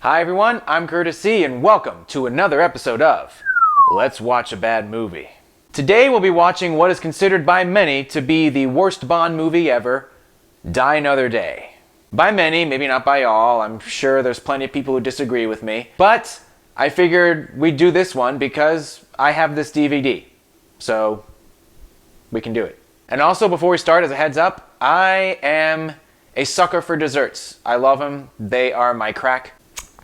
Hi everyone, I'm Curtis C, and welcome to another episode of Let's Watch a Bad Movie. Today we'll be watching what is considered by many to be the worst Bond movie ever, Die Another Day. By many, maybe not by all, I'm sure there's plenty of people who disagree with me, but I figured we'd do this one because I have this DVD, so we can do it. And also, before we start, as a heads up, I am a sucker for desserts. I love them, they are my crack.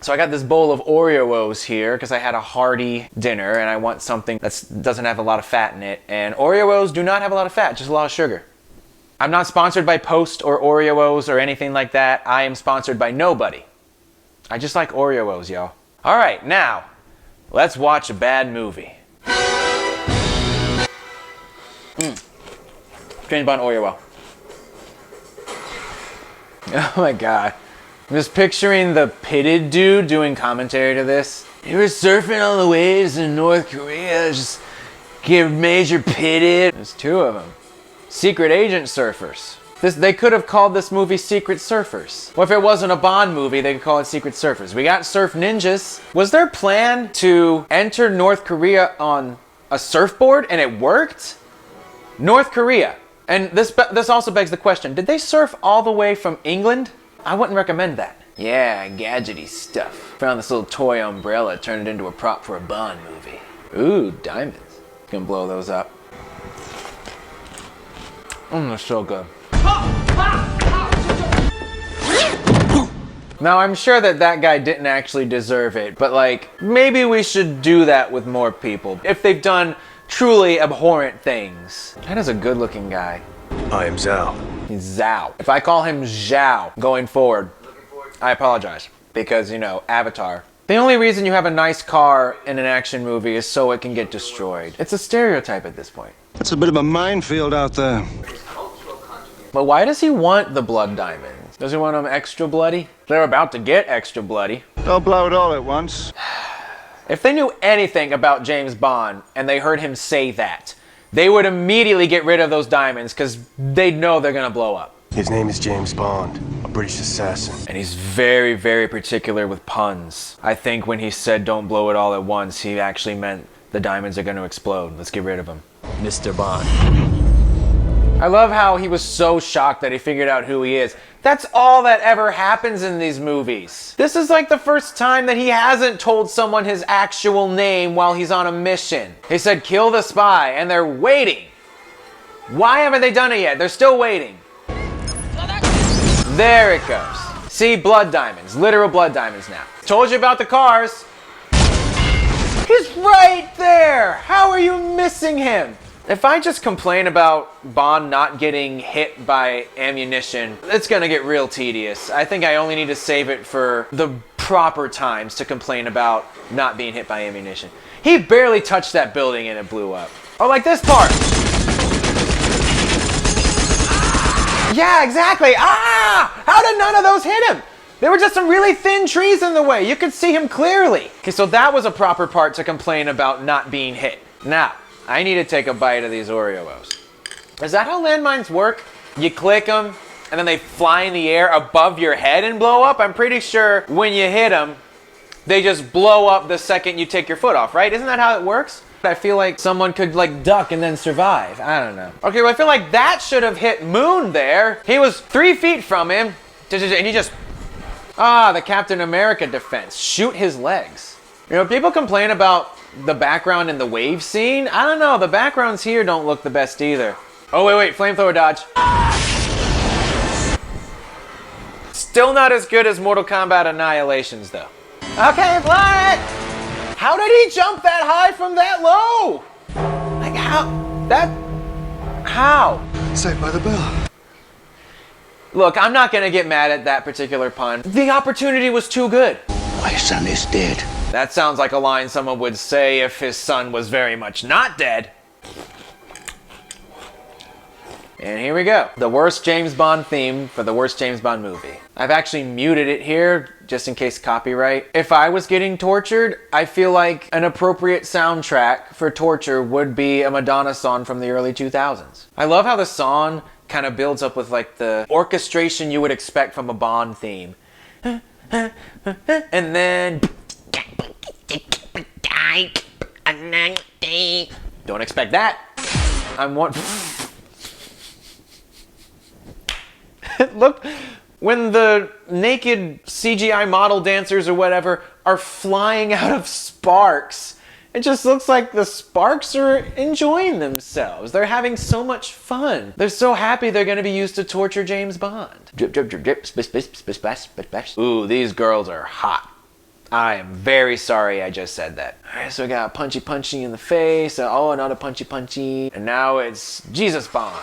So I got this bowl of Oreos here because I had a hearty dinner and I want something that doesn't have a lot of fat in it. And Oreos do not have a lot of fat, just a lot of sugar. I'm not sponsored by Post or Oreos or anything like that. I am sponsored by nobody. I just like Oreos, y'all. All right, now, let's watch a bad movie. James Bond Oreo. Oh my god. I'm just picturing the pitted dude doing commentary to this. You were surfing on the waves in North Korea, just get major pitted. There's two of them. Secret agent surfers. They could have called this movie Secret Surfers. Well, if it wasn't a Bond movie, they could call it Secret Surfers. We got surf ninjas. Was their plan to enter North Korea on a surfboard and it worked? North Korea. And this also begs the question, did they surf all the way from England? I wouldn't recommend that. Yeah, gadgety stuff. Found this little toy umbrella, turned it into a prop for a Bond movie. Ooh, diamonds. Gonna blow those up. They're so good. Now, I'm sure that guy didn't actually deserve it, but like, maybe we should do that with more people. If they've done truly abhorrent things. That is a good looking guy. I am Zhao. He's Zhao. If I call him Zhao going forward, I apologize. Because, you know, Avatar. The only reason you have a nice car in an action movie is so it can get destroyed. It's a stereotype at this point. That's a bit of a minefield out there. But why does he want the blood diamonds? Does he want them extra bloody? They're about to get extra bloody. Don't blow it all at once. If they knew anything about James Bond and they heard him say that, they would immediately get rid of those diamonds because they'd know they're gonna blow up. His name is James Bond, a British assassin. And he's very, very particular with puns. I think when he said don't blow it all at once, he actually meant the diamonds are gonna explode. Let's get rid of them. Mr. Bond. I love how he was so shocked that he figured out who he is. That's all that ever happens in these movies. This is like the first time that he hasn't told someone his actual name while he's on a mission. He said, kill the spy, and they're waiting. Why haven't they done it yet? They're still waiting. There it goes. See, blood diamonds, literal blood diamonds now. Told you about the cars. He's right there. How are you missing him? If I just complain about Bond not getting hit by ammunition, it's gonna get real tedious. I think I only need to save it for the proper times to complain about not being hit by ammunition. He barely touched that building and it blew up. Oh, like this part. Yeah, exactly. Ah! How did none of those hit him? There were just some really thin trees in the way. You could see him clearly. Okay, so that was a proper part to complain about not being hit. Now, I need to take a bite of these Oreos. Is that how landmines work? You click them, and then they fly in the air above your head and blow up? I'm pretty sure when you hit them, they just blow up the second you take your foot off, right? Isn't that how it works? I feel like someone could like duck and then survive. I don't know. Okay, well I feel like that should have hit Moon there. He was 3 feet from him, and he just... Ah, the Captain America defense. Shoot his legs. You know, people complain about the background in the wave scene. I don't know, the backgrounds here don't look the best either. Oh, wait, flamethrower dodge. Still not as good as Mortal Kombat Annihilations, though. Okay, fly it! How did he jump that high from that low? Like, how? Saved by the bell. Look, I'm not gonna get mad at that particular pun. The opportunity was too good. My son is dead. That sounds like a line someone would say if his son was very much not dead. And here we go. The worst James Bond theme for the worst James Bond movie. I've actually muted it here, just in case copyright. If I was getting tortured, I feel like an appropriate soundtrack for torture would be a Madonna song from the early 2000s. I love how the song kind of builds up with like the orchestration you would expect from a Bond theme. And then... Don't expect that. I'm one... Look, when the naked CGI model dancers or whatever are flying out of sparks, it just looks like the sparks are enjoying themselves. They're having so much fun. They're so happy they're going to be used to torture James Bond. Drip, drip, drip, drip, splish, splish, splish, splash, splash, splash. Ooh, these girls are hot. I am very sorry I just said that. Alright, so we got punchy punchy in the face. Oh, another punchy punchy. And now it's Jesus Bond.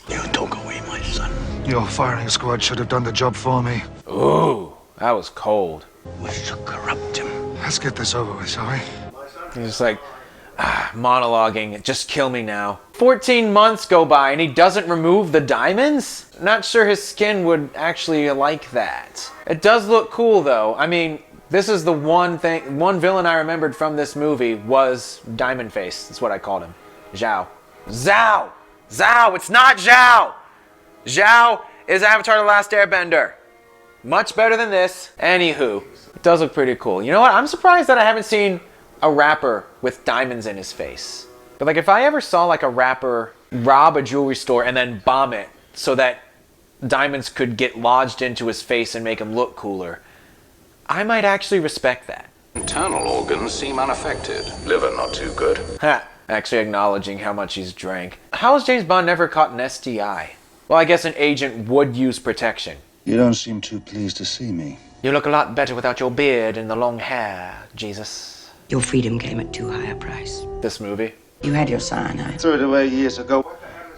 You took away my son. Your firing squad should have done the job for me. Ooh, that was cold. We should corrupt him. Let's get this over with, shall we? He's just like, monologuing, just kill me now. 14 months go by and he doesn't remove the diamonds? Not sure his skin would actually like that. It does look cool though. I mean, this is the one villain I remembered from this movie was Diamond Face. That's what I called him. Zhao. Zhao! Zhao, it's not Zhao! Zhao is Avatar The Last Airbender. Much better than this. Anywho, it does look pretty cool. You know what? I'm surprised that I haven't seen a rapper with diamonds in his face. But like if I ever saw like a rapper rob a jewelry store and then bomb it so that diamonds could get lodged into his face and make him look cooler, I might actually respect that. Internal organs seem unaffected. Liver not too good. Ha! Actually acknowledging how much he's drank. How has James Bond never caught an STI? Well, I guess an agent would use protection. You don't seem too pleased to see me. You look a lot better without your beard and the long hair, Jesus. Your freedom came at too high a price. This movie. You had your cyanide. Threw it away years ago.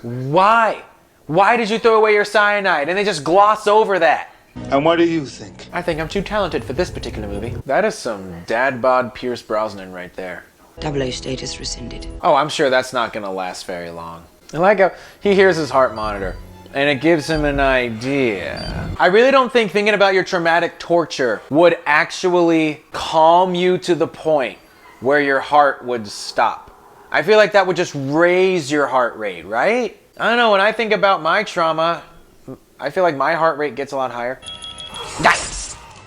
Why? Why did you throw away your cyanide? And they just gloss over that. And what do you think? I think I'm too talented for this particular movie. That is some dad bod Pierce Brosnan right there. Double O status rescinded. Oh, I'm sure that's not gonna last very long. I like how he hears his heart monitor and it gives him an idea. I really don't think thinking about your traumatic torture would actually calm you to the point where your heart would stop. I feel like that would just raise your heart rate, right? I don't know, when I think about my trauma, I feel like my heart rate gets a lot higher.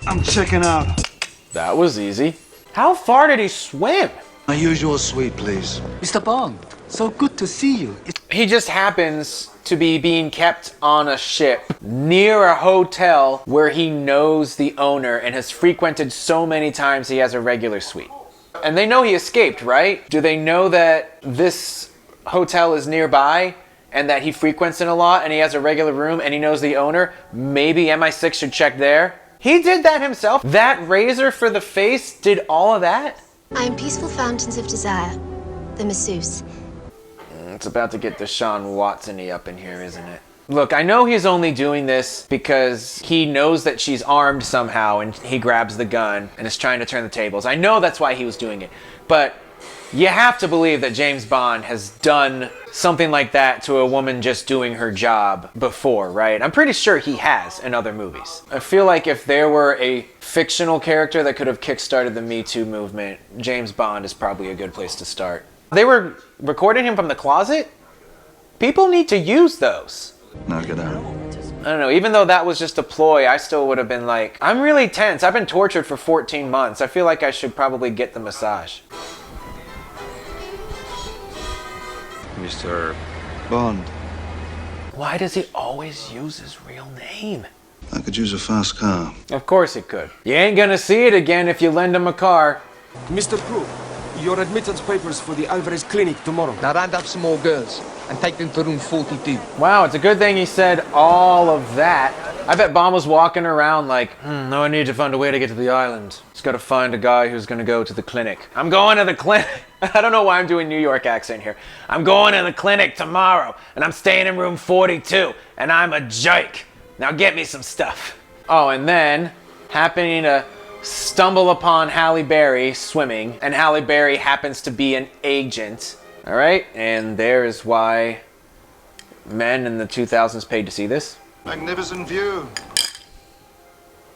I'm checking out. That was easy. How far did he swim? My usual suite, please. Mr. Bond, so good to see you. He just happens to be being kept on a ship near a hotel where he knows the owner and has frequented so many times he has a regular suite. And they know he escaped, right? Do they know that this hotel is nearby and that he frequents it a lot and he has a regular room and he knows the owner? Maybe MI6 should check there. He did that himself. That razor for the face did all of that? I am Peaceful Fountains of Desire, the masseuse. It's about to get Deshaun Watson-y up in here, isn't it? Look, I know he's only doing this because he knows that she's armed somehow and he grabs the gun and is trying to turn the tables. I know that's why he was doing it. But you have to believe that James Bond has done something like that to a woman just doing her job before, right? I'm pretty sure he has in other movies. I feel like if there were a fictional character that could have kickstarted the Me Too movement, James Bond is probably a good place to start. They were recording him from the closet? People need to use those. Now get out. I don't know, even though that was just a ploy, I still would have been like, I'm really tense. I've been tortured for 14 months. I feel like I should probably get the massage. Mr. Bond. Why does he always use his real name? I could use a fast car. Of course he could. You ain't gonna see it again if you lend him a car. Mr. Prue, your admittance papers for the Alvarez clinic tomorrow. Now round up some more girls and take them to room 42. Wow, it's a good thing he said all of that. I bet Bond was walking around like, no, I need to find a way to get to the island. Just gotta find a guy who's gonna go to the clinic. I'm going to the clinic. I don't know why I'm doing New York accent here. I'm going to the clinic tomorrow, and I'm staying in room 42, and I'm a jerk. Now get me some stuff. Oh, and then, happening to stumble upon Halle Berry swimming, and Halle Berry happens to be an agent. All right, and there is why men in the 2000s paid to see this. Magnificent view.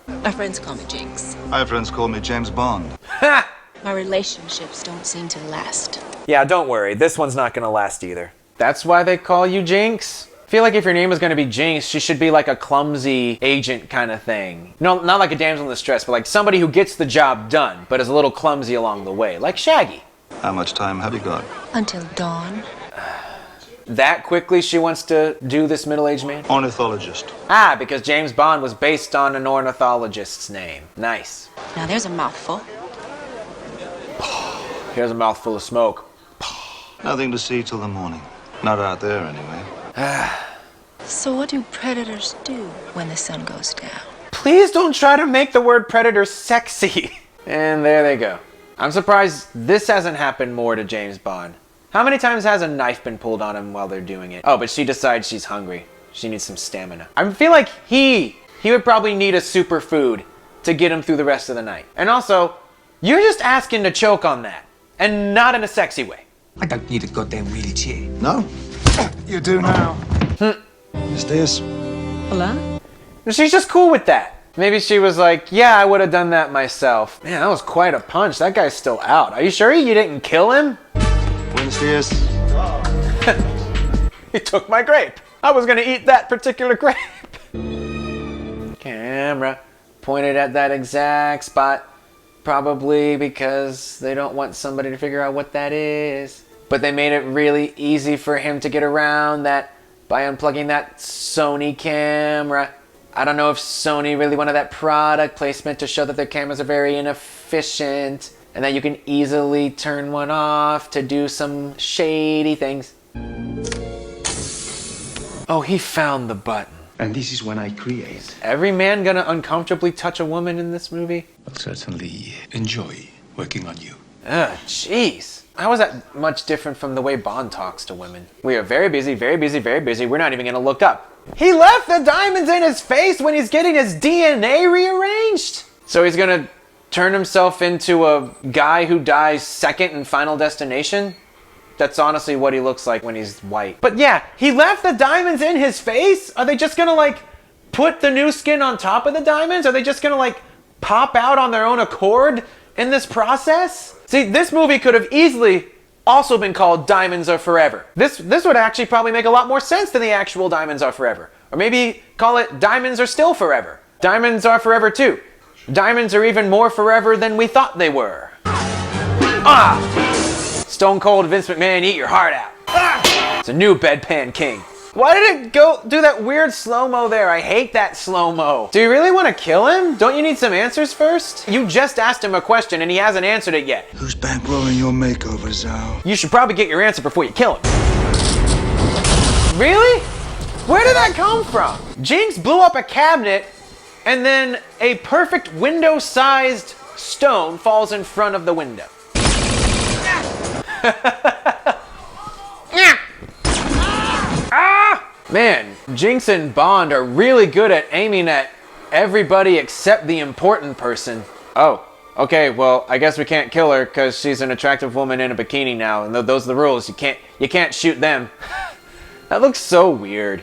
My friends call me Jinx. My friends call me James Bond. Ha! My relationships don't seem to last. Yeah, don't worry. This one's not gonna last either. That's why they call you Jinx? feel like if your name is going to be Jinx, she should be like a clumsy agent kind of thing. No, not like a damsel in distress, but like somebody who gets the job done, but is a little clumsy along the way, like Shaggy. How much time have you got? Until dawn. That quickly she wants to do this middle-aged man? Ornithologist. Ah, because James Bond was based on an ornithologist's name. Nice. Now there's a mouthful. Here's a mouthful of smoke. Nothing to see till the morning. Not out there, anyway. So what do predators do when the sun goes down? Please don't try to make the word predator sexy. And there they go. I'm surprised this hasn't happened more to James Bond. How many times has a knife been pulled on him while they're doing it? Oh, but she decides she's hungry. She needs some stamina. I feel like he would probably need a superfood to get him through the rest of the night. And also, you're just asking to choke on that. And not in a sexy way. I don't need a goddamn wheelchair. No? You do now. Miss Diaz? Hola? She's just cool with that. Maybe she was like, yeah, I would have done that myself. Man, that was quite a punch. That guy's still out. Are you sure you didn't kill him? Buenos dias. He took my grape. I was gonna eat that particular grape. Camera pointed at that exact spot. Probably because they don't want somebody to figure out what that is. But they made it really easy for him to get around that by unplugging that Sony camera. I don't know if Sony really wanted that product placement to show that their cameras are very inefficient and that you can easily turn one off to do some shady things. Oh, he found the button. And this is when I create. Is every man gonna uncomfortably touch a woman in this movie? I'll certainly enjoy working on you. Ugh, jeez. How is that much different from the way Bond talks to women? We are very busy, very busy, very busy. We're not even gonna look up. He left the diamonds in his face when he's getting his DNA rearranged. So he's gonna turn himself into a guy who dies second in Final Destination? That's honestly what he looks like when he's white. But yeah, he left the diamonds in his face? Are they just gonna like put the new skin on top of the diamonds? Are they just gonna like pop out on their own accord in this process? See, this movie could have easily also been called Diamonds Are Forever. This would actually probably make a lot more sense than the actual Diamonds Are Forever. Or maybe call it Diamonds Are Still Forever. Diamonds are forever too. Diamonds are even more forever than we thought they were. Ah! Stone Cold Vince McMahon, eat your heart out. Ah! It's a new Bedpan King. Why did it go do that weird slow-mo there? I hate that slow-mo. Do you really want to kill him? Don't you need some answers first? You just asked him a question and he hasn't answered it yet. Who's bankrolling your makeover, Zhao? You should probably get your answer before you kill him. Really? Where did that come from? Jinx blew up a cabinet and then a perfect window-sized stone falls in front of the window. Man, Jinx and Bond are really good at aiming at everybody except the important person. Oh, okay, well, I guess we can't kill her because she's an attractive woman in a bikini now, and those are the rules. You can't shoot them. That looks so weird.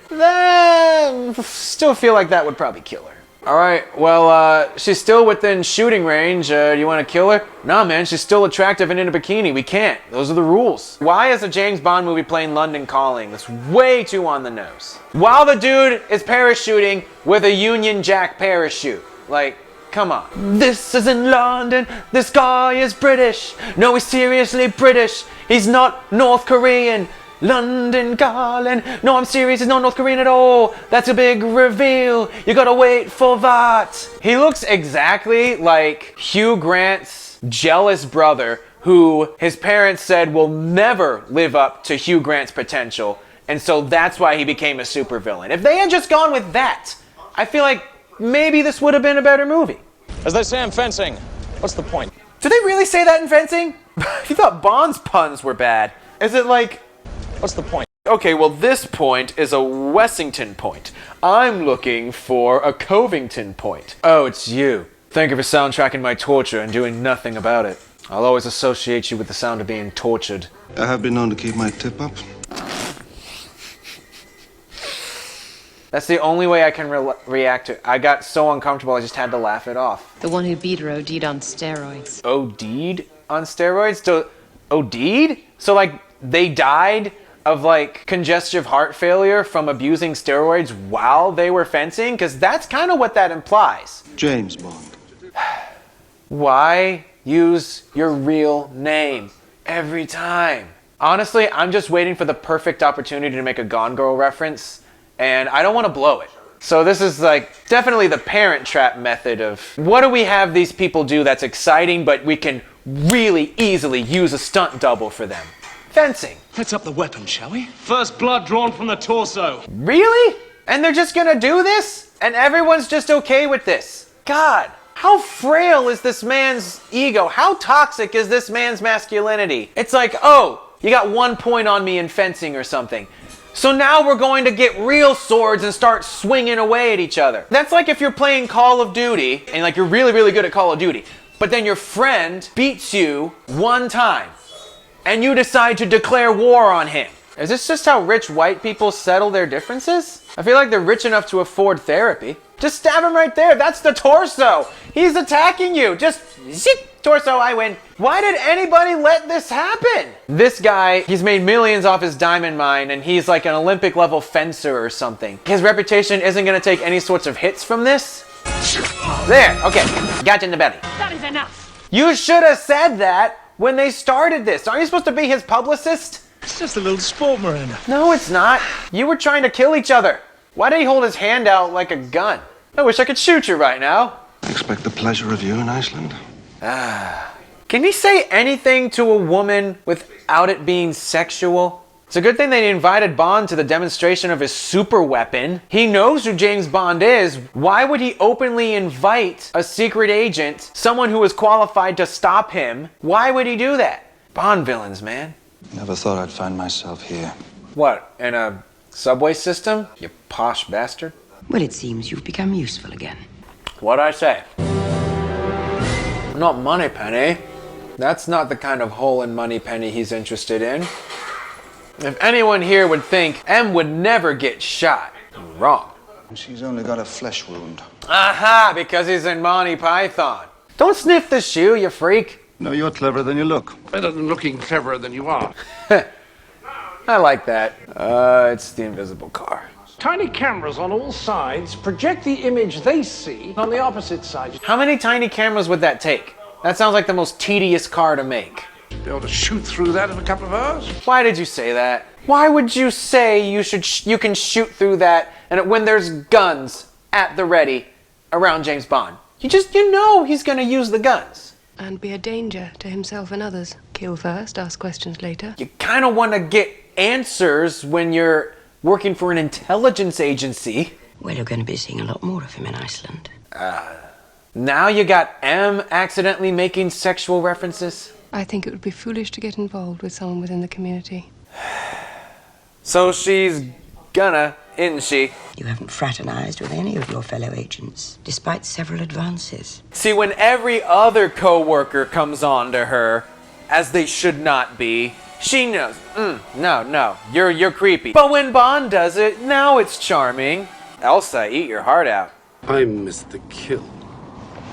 Still feel like that would probably kill her. Alright, well, she's still within shooting range. Do you want to kill her? Nah, man, she's still attractive and in a bikini. We can't. Those are the rules. Why is a James Bond movie playing London Calling? That's way too on the nose. While the dude is parachuting with a Union Jack parachute. Like, come on. This is in London. This guy is British. No, he's seriously British. He's not North Korean. London Calling. No, I'm serious, he's not North Korean at all. That's a big reveal. You gotta wait for that. He looks exactly like Hugh Grant's jealous brother who his parents said will never live up to Hugh Grant's potential. And so that's why he became a supervillain. If they had just gone with that, I feel like maybe this would have been a better movie. As they say in fencing, what's the point? Do they really say that in fencing? You thought Bond's puns were bad. Is it like... What's the point? Okay, well this point is a Wessington point. I'm looking for a Covington point. Oh, it's you. Thank you for soundtracking my torture and doing nothing about it. I'll always associate you with the sound of being tortured. I have been known to keep my tip up. That's the only way I can react to it. I got so uncomfortable I just had to laugh it off. The one who beat her OD'd on steroids. OD'd on steroids? OD'd? So like they died of like congestive heart failure from abusing steroids while they were fencing? Because that's kind of what that implies. James Bond. Why use your real name every time? Honestly, I'm just waiting for the perfect opportunity to make a Gone Girl reference, and I don't want to blow it. So this is like definitely the Parent Trap method of what do we have these people do that's exciting, but we can really easily use a stunt double for them? Fencing. Let's up the weapon, shall we? First blood drawn from the torso. Really? And they're just gonna do this? And everyone's just okay with this? God, how frail is this man's ego? How toxic is this man's masculinity? It's like, oh, you got 1 point on me in fencing or something. So now we're going to get real swords and start swinging away at each other. That's like if you're playing Call of Duty and like you're really, really good at Call of Duty, but then your friend beats you one time and you decide to declare war on him. Is this just how rich white people settle their differences? I feel like they're rich enough to afford therapy. Just stab him right there. That's the torso. He's attacking you. Just zip, torso, I win. Why did anybody let this happen? This guy, he's made millions off his diamond mine and he's like an Olympic level fencer or something. His reputation isn't gonna take any sorts of hits from this. There, okay, got you in the belly. That is enough. You should have said that when they started this. Aren't you supposed to be his publicist? It's just a little sport, Miranda. No, it's not. You were trying to kill each other. Why did he hold his hand out like a gun? I wish I could shoot you right now. I expect the pleasure of you in Iceland. Can he say anything to a woman without it being sexual? It's a good thing they invited Bond to the demonstration of his super weapon. He knows who James Bond is. Why would he openly invite a secret agent, someone who is qualified to stop him? Why would he do that? Bond villains, man. Never thought I'd find myself here. What, in a subway system? You posh bastard. Well, it seems you've become useful again. What'd I say? Not Moneypenny. That's not the kind of hole in Moneypenny he's interested in. If anyone here would think M would never get shot, you're wrong. She's only got a flesh wound. Aha, because he's in Monty Python. Don't sniff the shoe, you freak. No, you're cleverer than you look. Better than looking cleverer than you are. I like that. It's the invisible car. Tiny cameras on all sides project the image they see on the opposite side. How many tiny cameras would that take? That sounds like the most tedious car to make. Be able to shoot through that in a couple of hours? Why did you say that? Why would you say you can shoot through that and when there's guns at the ready around James Bond? You know he's gonna use the guns. And be a danger to himself and others. Kill first, ask questions later. You kind of want to get answers when you're working for an intelligence agency. Well, you're going to be seeing a lot more of him in Iceland. Now you got M accidentally making sexual references. I think it would be foolish to get involved with someone within the community. So she's gonna, isn't she? You haven't fraternized with any of your fellow agents, despite several advances. See, when every other co-worker comes on to her, as they should not be, she knows, no, you're creepy. But when Bond does it, now it's charming. Elsa, eat your heart out. I'm Mr. Kill.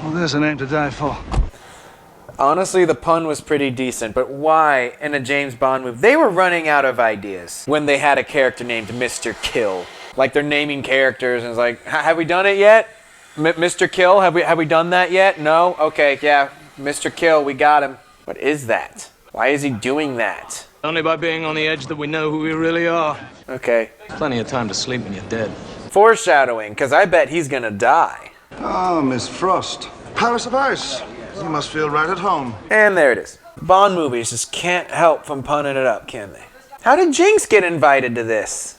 Well, there's a name to die for. Honestly, the pun was pretty decent, but why in a James Bond movie? They were running out of ideas when they had a character named Mr. Kill. Like they're naming characters and it's like, have we done it yet? Mr. Kill, have we done that yet? No? Okay, yeah, Mr. Kill, we got him. What is that? Why is he doing that? Only by being on the edge that we know who we really are. Okay. Plenty of time to sleep when you're dead. Foreshadowing, because I bet he's gonna die. Ah, Miss Frost. Palace of Ice. You must feel right at home. And there it is. Bond movies just can't help from punning it up, can they? How did Jinx get invited to this?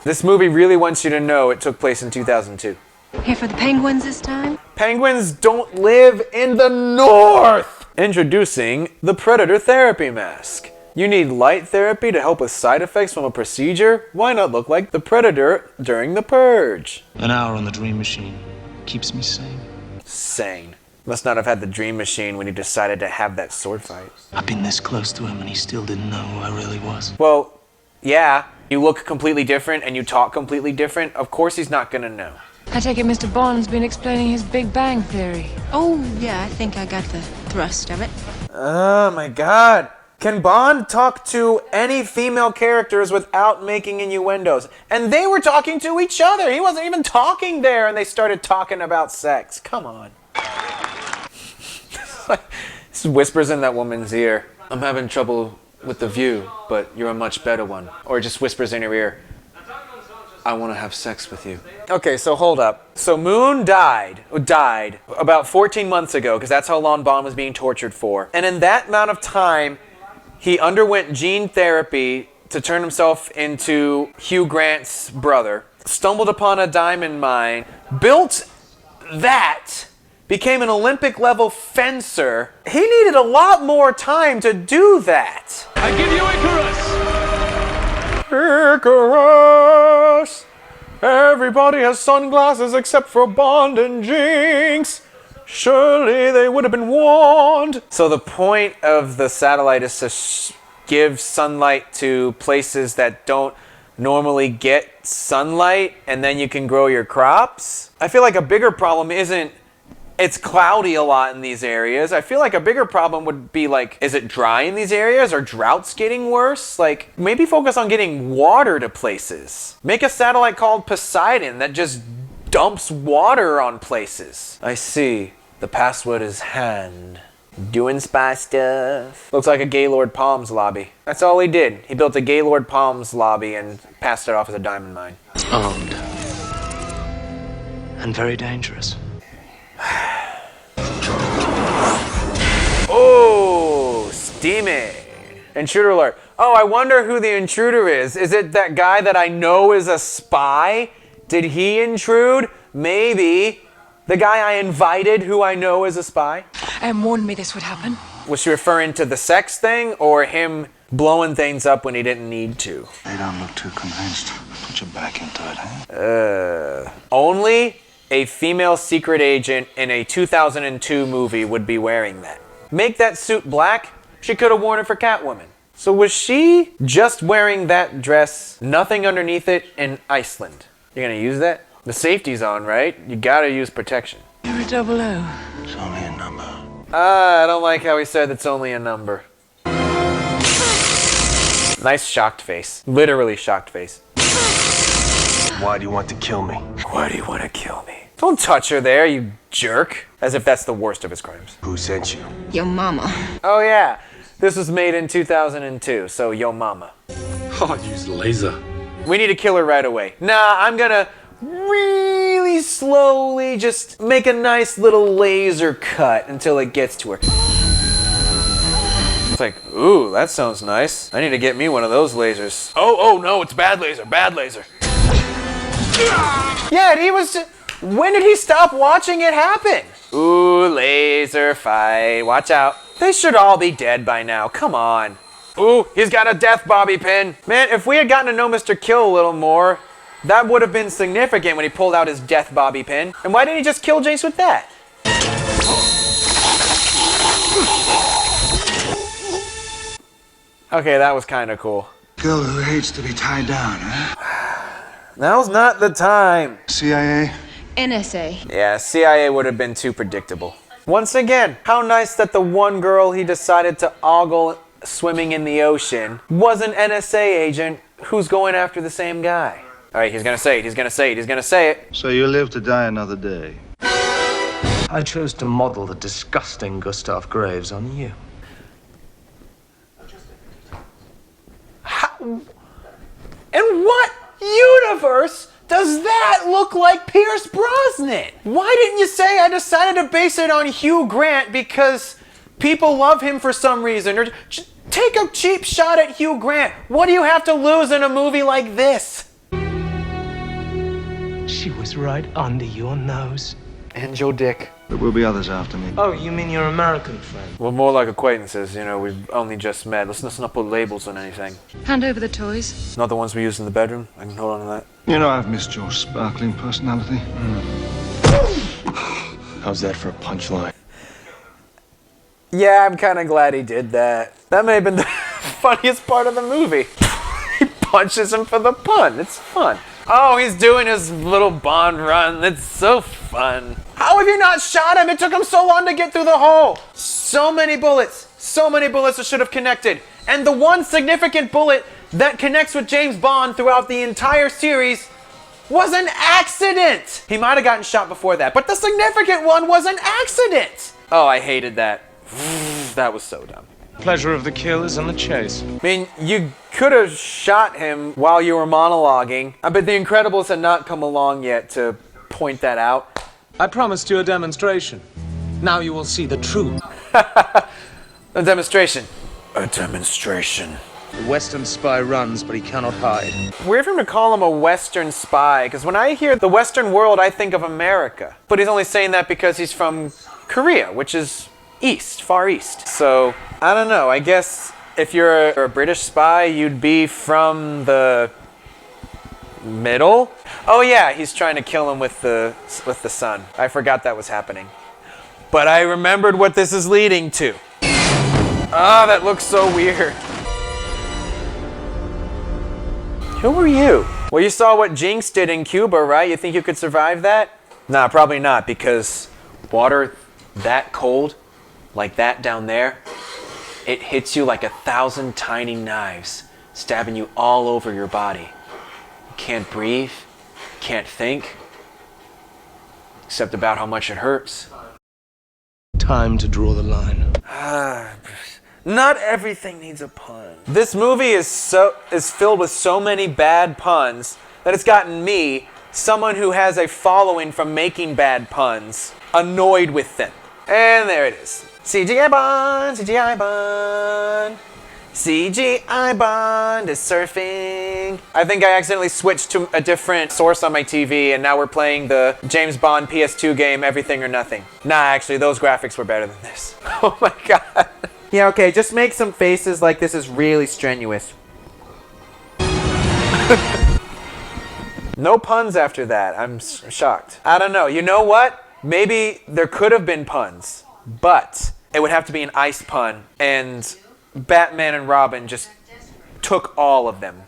This movie really wants you to know it took place in 2002. Here for the penguins this time? Penguins don't live in the north! Introducing the Predator Therapy Mask. You need light therapy to help with side effects from a procedure? Why not look like the Predator during the Purge? An hour on the dream machine keeps me sane. Sane. Must not have had the dream machine when he decided to have that sword fight. I've been this close to him and he still didn't know who I really was. Well, yeah. You look completely different and you talk completely different. Of course he's not gonna know. I take it Mr. Bond's been explaining his Big Bang Theory. Oh, yeah, I think I got the thrust of it. Oh my god. Can Bond talk to any female characters without making innuendos? And they were talking to each other. He wasn't even talking there, and they started talking about sex. Come on. This whispers in that woman's ear. I'm having trouble with the view, but you're a much better one. Or just whispers in her ear. I want to have sex with you. Okay, so hold up. So Moon died about 14 months ago, because that's how long Bond was being tortured for. And in that amount of time, he underwent gene therapy to turn himself into Hugh Grant's brother, stumbled upon a diamond mine, built that, became an Olympic level fencer. He needed a lot more time to do that. I give you Icarus! Icarus! Everybody has sunglasses except for Bond and Jinx. Surely they would have been warned. So the point of the satellite is to give sunlight to places that don't normally get sunlight, and then you can grow your crops. I feel like a bigger problem isn't it's cloudy a lot in these areas. I feel like a bigger problem would be like, is it dry in these areas? Are droughts getting worse? Like, maybe focus on getting water to places. Make a satellite called Poseidon that just dumps water on places. I see. The password is hand. Doing spy stuff. Looks like a Gaylord Palms lobby. That's all he did. He built a Gaylord Palms lobby and passed it off as a diamond mine. Armed. And very dangerous. Oh, steamy. Intruder alert. Oh, I wonder who the intruder is. Is it that guy that I know is a spy? Did he intrude? Maybe. The guy I invited who I know is a spy? And warned me this would happen. Was she referring to the sex thing or him blowing things up when he didn't need to? They don't look too convinced. Put your back into it, huh? Only a female secret agent in a 2002 movie would be wearing that. Make that suit black. She could have worn it for Catwoman. So was she just wearing that dress, nothing underneath it, in Iceland? You're gonna use that? The safety's on, right? You gotta use protection. You're a 00. It's only a number. I don't like how he said it's only a number. Nice shocked face. Literally shocked face. Why do you want to kill me? Why do you want to kill me? Don't touch her there, you jerk. As if that's the worst of his crimes. Who sent you? Your mama. Oh yeah, this was made in 2002, so yo mama. Oh, I'd use laser. We need to kill her right away. Nah, I'm gonna really slowly just make a nice little laser cut until it gets to her. It's like, ooh, that sounds nice. I need to get me one of those lasers. Oh no, it's bad laser, bad laser. Yeah, and he was when did he stop watching it happen? Ooh, laser fight. Watch out. They should all be dead by now. Come on. Ooh, he's got a death bobby pin. Man, if we had gotten to know Mr. Kill a little more, that would have been significant when he pulled out his death bobby pin. And why didn't he just kill Jinx with that? Okay, that was kind of cool. Girl who hates to be tied down, huh? Now's not the time. CIA? NSA. Yeah, CIA would have been too predictable. Once again, how nice that the one girl he decided to ogle swimming in the ocean was an NSA agent who's going after the same guy. All right, he's gonna say it, he's gonna say it, he's gonna say it. So you live to die another day. I chose to model the disgusting Gustav Graves on you. How? In what universe does that look like Pierce Brosnan? Why didn't you say I decided to base it on Hugh Grant because people love him for some reason? Or take a cheap shot at Hugh Grant. What do you have to lose in a movie like this? She was right under your nose. And your dick. There will be others after me. Oh, you mean your American friend? Well, more like acquaintances, you know, we've only just met. Let's not put labels on anything. Hand over the toys. Not the ones we use in the bedroom. I can hold on to that. You know, I've missed your sparkling personality. How's that for a punchline? Yeah, I'm kind of glad he did that. That may have been the funniest part of the movie. He punches him for the pun. It's fun. Oh, he's doing his little Bond run. It's so fun. How have you not shot him? It took him so long to get through the hole. So many bullets that should have connected. And the one significant bullet that connects with James Bond throughout the entire series was an accident. He might have gotten shot before that, but the significant one was an accident. Oh, I hated that. That was so dumb. Pleasure of the kill is in the chase. I mean, you could have shot him while you were monologuing, but the Incredibles had not come along yet to point that out. I promised you a demonstration. Now you will see the truth. A demonstration. A demonstration. The Western spy runs, but he cannot hide. Weird for him to call him a Western spy, because when I hear the Western world, I think of America. But he's only saying that because he's from Korea, which is east, far east. So, I don't know. I guess if you're a British spy, you'd be from the middle? Oh yeah, he's trying to kill him with the sun. I forgot that was happening. But I remembered what this is leading to. Ah, that looks so weird. Who were you? Well, you saw what Jinx did in Cuba, right? You think you could survive that? Nah, probably not, because water that cold, like that down there, it hits you like 1,000 tiny knives, stabbing you all over your body. You can't breathe, can't think, except about how much it hurts. Time to draw the line. Not everything needs a pun. This movie is filled with so many bad puns that it's gotten me, someone who has a following from making bad puns, annoyed with them. And there it is. CGI Bond, CGI Bond. CGI Bond is surfing. I think I accidentally switched to a different source on my TV, and now we're playing the James Bond PS2 game, Everything or Nothing. Nah, actually, those graphics were better than this. Oh my god. Yeah, okay, just make some faces like this is really strenuous. No puns after that. I'm shocked. I don't know. You know what? Maybe there could have been puns, but it would have to be an ice pun, and Batman and Robin just took all of them.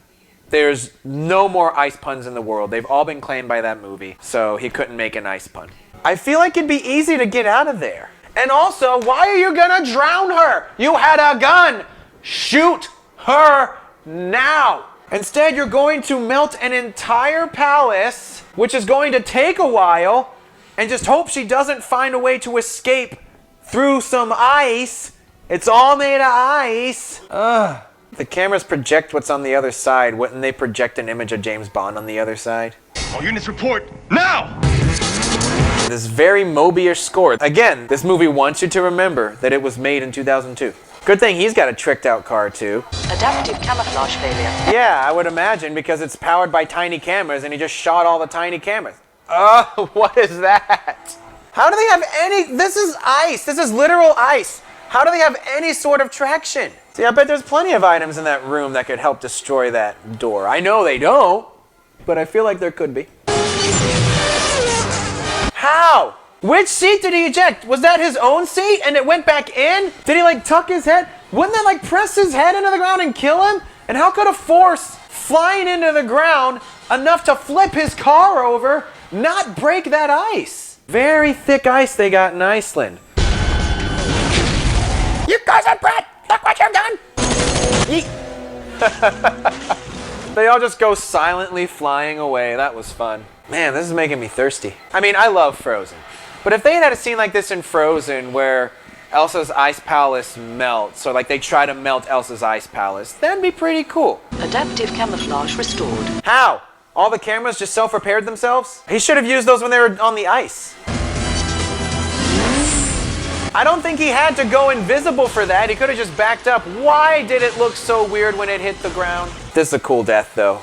There's no more ice puns in the world. They've all been claimed by that movie, so he couldn't make an ice pun. I feel like it'd be easy to get out of there. And also, why are you gonna drown her? You had a gun! Shoot her now! Instead, you're going to melt an entire palace, which is going to take a while, and just hope she doesn't find a way to escape through some ice. It's all made of ice. Ugh. The cameras project what's on the other side. Wouldn't they project an image of James Bond on the other side? All units report, now! This very Mobius score. Again, this movie wants you to remember that it was made in 2002. Good thing he's got a tricked out car too. Adaptive camouflage failure. Yeah, I would imagine, because it's powered by tiny cameras and he just shot all the tiny cameras. Oh, what is that? How do they have any? This is ice. This is literal ice. How do they have any sort of traction? See, I bet there's plenty of items in that room that could help destroy that door. I know they don't, but I feel like there could be. How? Which seat did he eject? Was that his own seat and it went back in? Did he like tuck his head? Wouldn't that like press his head into the ground and kill him? And how could a force flying into the ground enough to flip his car over not break that ice? Very thick ice they got in Iceland. You guys are brat! Look what you've done! They all just go silently flying away. That was fun. Man, this is making me thirsty. I mean, I love Frozen. But if they had a scene like this in Frozen where Elsa's ice palace melts, or like they try to melt Elsa's ice palace, that'd be pretty cool. Adaptive camouflage restored. How? All the cameras just self-repaired themselves? He should have used those when they were on the ice. I don't think he had to go invisible for that. He could have just backed up. Why did it look so weird when it hit the ground? This is a cool death, though.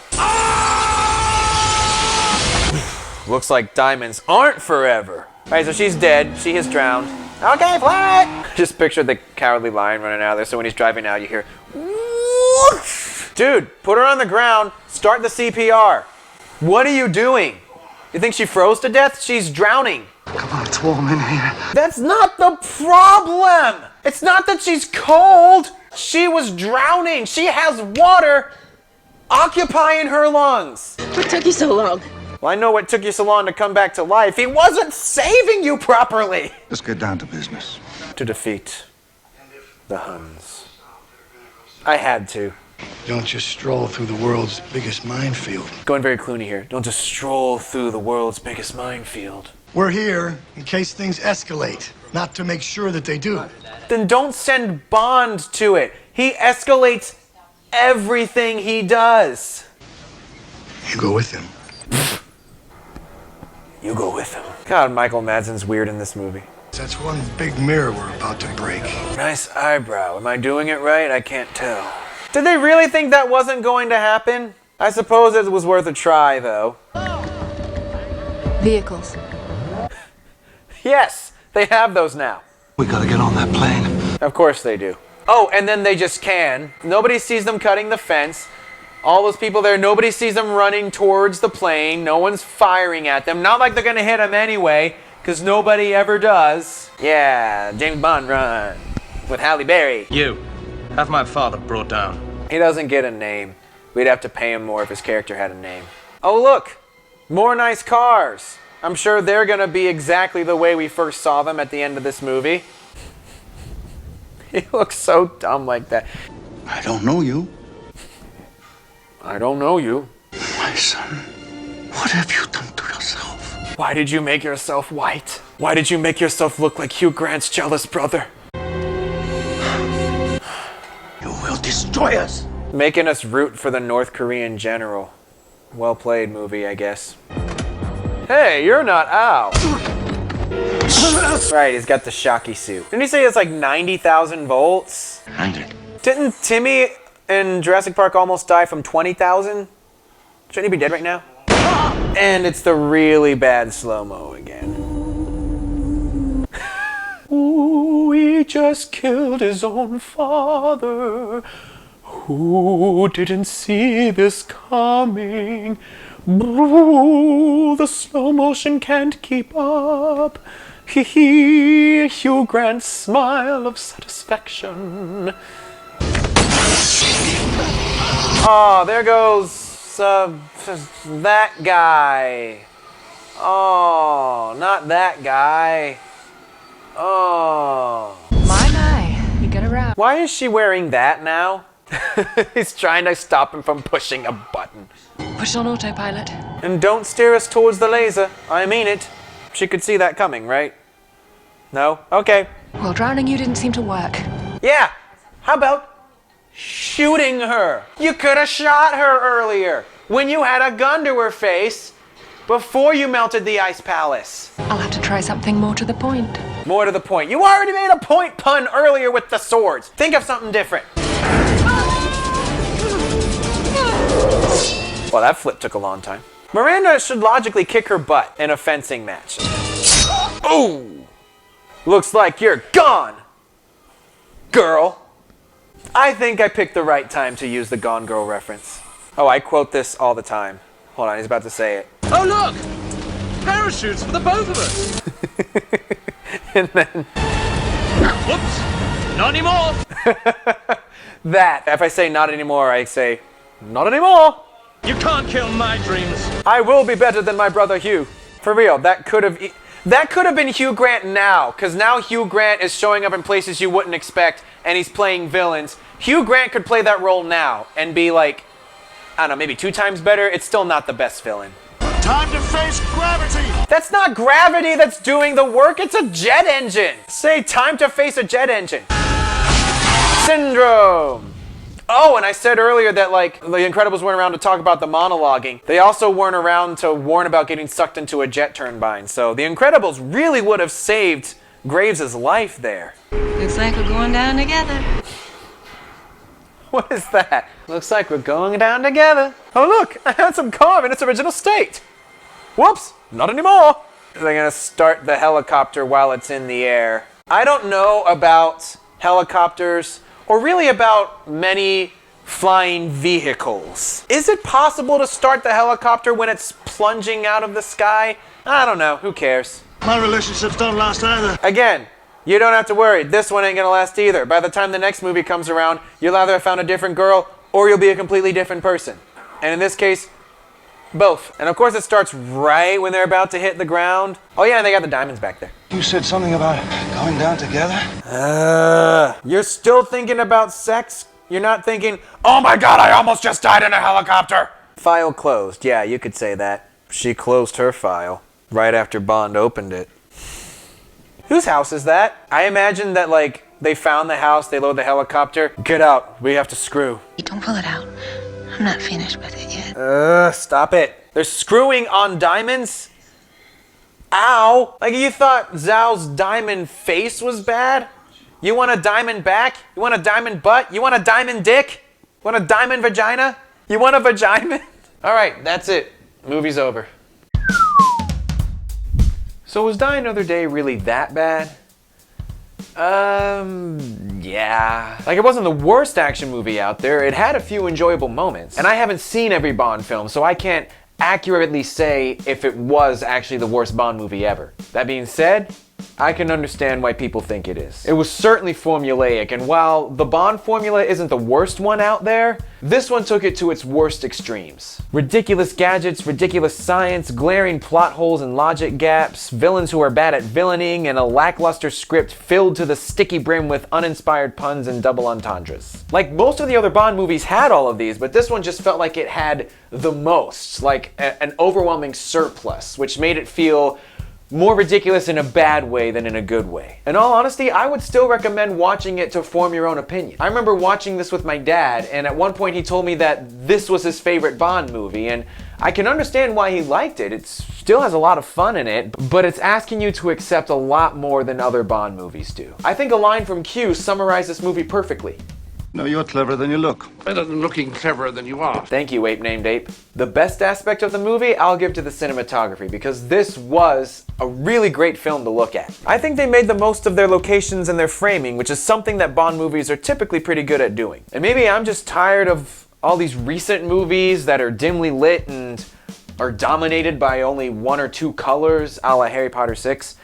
Looks like diamonds aren't forever. All right, so she's dead. She is drowned. Okay, fly! Just picture the Cowardly Lion running out of there, so when he's driving out, you hear... Whoosh! Dude, put her on the ground. Start the CPR. What are you doing? You think she froze to death? She's drowning. Come on, it's warm in here. That's not the problem! It's not that she's cold! She was drowning! She has water occupying her lungs. What took you so long? Well, I know what took you so long to come back to life. He wasn't saving you properly. Let's get down to business. To defeat the Huns. I had to. Don't just stroll through the world's biggest minefield. Going very Clooney here. Don't just stroll through the world's biggest minefield. We're here in case things escalate, not to make sure that they do. Then don't send Bond to it. He escalates everything he does. You go with him. You go with him. God, Michael Madsen's weird in this movie. That's one big mirror we're about to break. Nice eyebrow. Am I doing it right? I can't tell. Did they really think that wasn't going to happen? I suppose it was worth a try, though. Vehicles. Yes, they have those now. We gotta get on that plane. Of course they do. Oh, and then they just can. Nobody sees them cutting the fence. All those people there, nobody sees them running towards the plane. No one's firing at them. Not like they're gonna hit them anyway, because nobody ever does. Yeah, James Bond run with Halle Berry. You. Have my father brought down. He doesn't get a name. We'd have to pay him more if his character had a name. Oh, look! More nice cars. I'm sure they're gonna be exactly the way we first saw them at the end of this movie. He looks so dumb like that. I don't know you. I don't know you. My son, what have you done to yourself? Why did you make yourself white? Why did you make yourself look like Hugh Grant's jealous brother? You will destroy us. Making us root for the North Korean general. Well played, movie, I guess. Hey, you're not Al. Right, he's got the shocky suit. Didn't he say it's like 90,000 volts? 100. Didn't Timmy in Jurassic Park almost die from 20,000? Shouldn't he be dead right now? And it's the really bad slow-mo again. Ooh, he just killed his own father. Who didn't see this coming? Ooh, the slow motion can't keep up. Hee hee, Hugh Grant's smile of satisfaction. Oh, there goes that guy. Oh, not that guy. Oh. My, you get around. Why is she wearing that now? He's trying to stop him from pushing a button. Push on autopilot. And don't steer us towards the laser. I mean it. She could see that coming, right? No? Okay. Well, drowning you didn't seem to work. Yeah. How about shooting her? You could have shot her earlier when you had a gun to her face before you melted the ice palace. I'll have to try something more to the point. More to the point. You already made a point pun earlier with the swords. Think of something different. Well, that flip took a long time. Miranda should logically kick her butt in a fencing match. Oh! Looks like you're gone, girl. I think I picked the right time to use the Gone Girl reference. Oh, I quote this all the time. Hold on, he's about to say it. Oh, look! Parachutes for the both of us! And then... Whoops! Not anymore! That. If I say not anymore, I say, not anymore! You can't kill my dreams. I will be better than my brother Hugh. For real, that could have been Hugh Grant now, because now Hugh Grant is showing up in places you wouldn't expect, and he's playing villains. Hugh Grant could play that role now and be like, I don't know, maybe 2 times better. It's still not the best villain. Time to face gravity! That's not gravity that's doing the work, it's a jet engine. Say, time to face a jet engine. Syndrome. Oh, and I said earlier that, like, the Incredibles weren't around to talk about the monologuing. They also weren't around to warn about getting sucked into a jet turbine. So the Incredibles really would have saved Graves' life there. Looks like we're going down together. What is that? Looks like we're going down together. Oh, look, a handsome car in its original state. Whoops, not anymore. They're gonna start the helicopter while it's in the air. I don't know about helicopters, or really about many flying vehicles. Is it possible to start the helicopter when it's plunging out of the sky? I don't know, who cares? My relationships don't last either. Again, you don't have to worry, this one ain't gonna last either. By the time the next movie comes around, you'll either have found a different girl, or you'll be a completely different person. And in this case, both. And of course it starts right when they're about to hit the ground. Oh yeah, and they got the diamonds back there. You said something about going down together? You're still thinking about sex? You're not thinking, oh my god, I almost just died in a helicopter. File closed. Yeah, you could say that. She closed her file right after Bond opened it. Whose house is that? I imagine that, like, they found the house, they load the helicopter. Get out, we have to screw. Don't pull it out. I'm not finished with it yet. Stop it. They're screwing on diamonds? Ow! Like, you thought Zhao's diamond face was bad? You want a diamond back? You want a diamond butt? You want a diamond dick? You want a diamond vagina? You want a vagina? Alright, that's it. Movie's over. So was Die Another Day really that bad? Yeah. Like, it wasn't the worst action movie out there. It had a few enjoyable moments. And I haven't seen every Bond film, so I can't accurately say if it was actually the worst Bond movie ever. That being said, I can understand why people think it is. It was certainly formulaic, and while the Bond formula isn't the worst one out there, this one took it to its worst extremes. Ridiculous gadgets, ridiculous science, glaring plot holes and logic gaps, villains who are bad at villaining, and a lackluster script filled to the sticky brim with uninspired puns and double entendres. Like, most of the other Bond movies had all of these, but this one just felt like it had the most, like an overwhelming surplus, which made it feel more ridiculous in a bad way than in a good way. In all honesty, I would still recommend watching it to form your own opinion. I remember watching this with my dad, and at one point he told me that this was his favorite Bond movie, and I can understand why he liked it. It still has a lot of fun in it, but it's asking you to accept a lot more than other Bond movies do. I think a line from Q summarized this movie perfectly. No, you're cleverer than you look. Better than looking cleverer than you are. Thank you, Ape Named Ape. The best aspect of the movie, I'll give to the cinematography, because this was a really great film to look at. I think they made the most of their locations and their framing, which is something that Bond movies are typically pretty good at doing. And maybe I'm just tired of all these recent movies that are dimly lit and are dominated by only one or two colors, a la Harry Potter 6.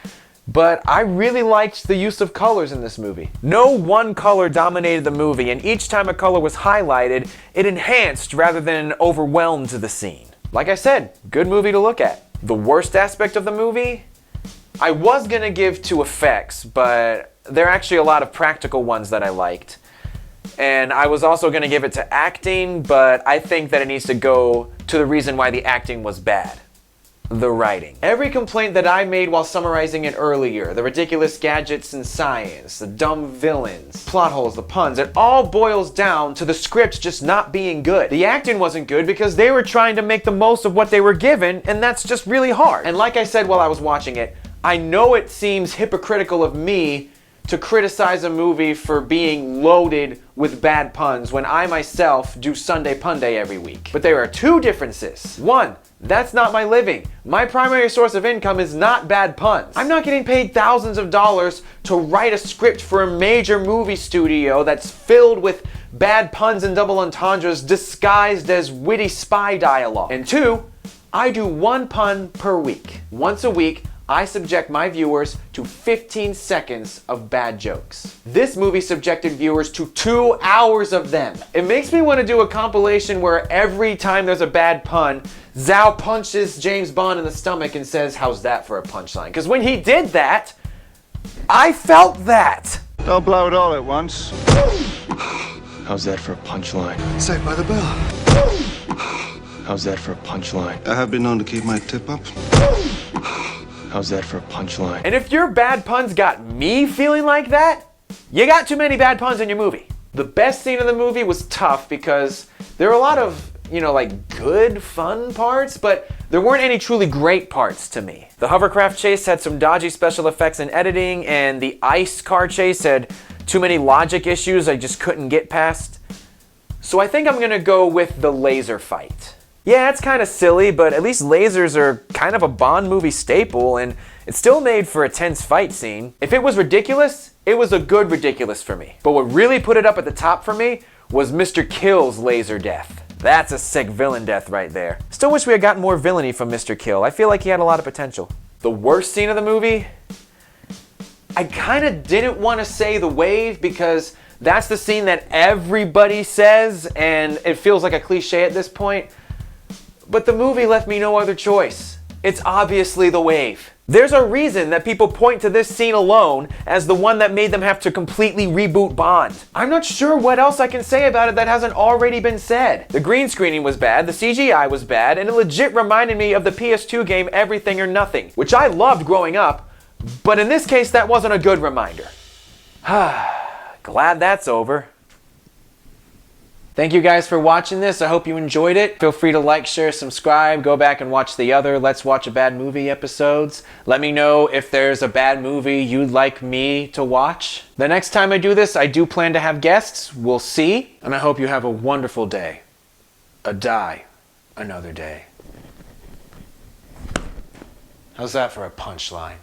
But I really liked the use of colors in this movie. No one color dominated the movie, and each time a color was highlighted, it enhanced rather than overwhelmed the scene. Like I said, good movie to look at. The worst aspect of the movie? I was gonna give to effects, but there are actually a lot of practical ones that I liked. And I was also gonna give it to acting, but I think that it needs to go to the reason why the acting was bad. The writing. Every complaint that I made while summarizing it earlier, the ridiculous gadgets and science, the dumb villains, plot holes, the puns, it all boils down to the script just not being good. The acting wasn't good because they were trying to make the most of what they were given, and that's just really hard. And like I said while I was watching it, I know it seems hypocritical of me to criticize a movie for being loaded with bad puns when I myself do Sunday Punday every week. But there are two differences. One, that's not my living. My primary source of income is not bad puns. I'm not getting paid thousands of dollars to write a script for a major movie studio that's filled with bad puns and double entendres disguised as witty spy dialogue. And two, I do one pun per week. Once a week, I subject my viewers to 15 seconds of bad jokes. This movie subjected viewers to 2 hours of them. It makes me want to do a compilation where every time there's a bad pun, Zhao punches James Bond in the stomach and says, "How's that for a punchline?" Because when he did that, I felt that. Don't blow it all at once. How's that for a punchline? Saved by the bell. How's that for a punchline? I have been known to keep my tip up. How's that for a punchline? And if your bad puns got me feeling like that, you got too many bad puns in your movie. The best scene of the movie was tough because there were a lot of, like good, fun parts, but there weren't any truly great parts to me. The hovercraft chase had some dodgy special effects and editing, and the ice car chase had too many logic issues I just couldn't get past. So I think I'm gonna go with the laser fight. Yeah, it's kind of silly, but at least lasers are kind of a Bond movie staple, and it still made for a tense fight scene. If it was ridiculous, it was a good ridiculous for me. But what really put it up at the top for me was Mr. Kill's laser death. That's a sick villain death right there. Still wish we had gotten more villainy from Mr. Kill. I feel like he had a lot of potential. The worst scene of the movie? I kind of didn't want to say the wave because that's the scene that everybody says, and it feels like a cliche at this point. But the movie left me no other choice. It's obviously the wave. There's a reason that people point to this scene alone as the one that made them have to completely reboot Bond. I'm not sure what else I can say about it that hasn't already been said. The green screening was bad, the CGI was bad, and it legit reminded me of the PS2 game Everything or Nothing, which I loved growing up, but in this case that wasn't a good reminder. Glad that's over. Thank you guys for watching this. I hope you enjoyed it. Feel free to like, share, subscribe. Go back and watch the other Let's Watch a Bad Movie episodes. Let me know if there's a bad movie you'd like me to watch. The next time I do this, I do plan to have guests. We'll see. And I hope you have a wonderful day. Another day. How's that for a punchline?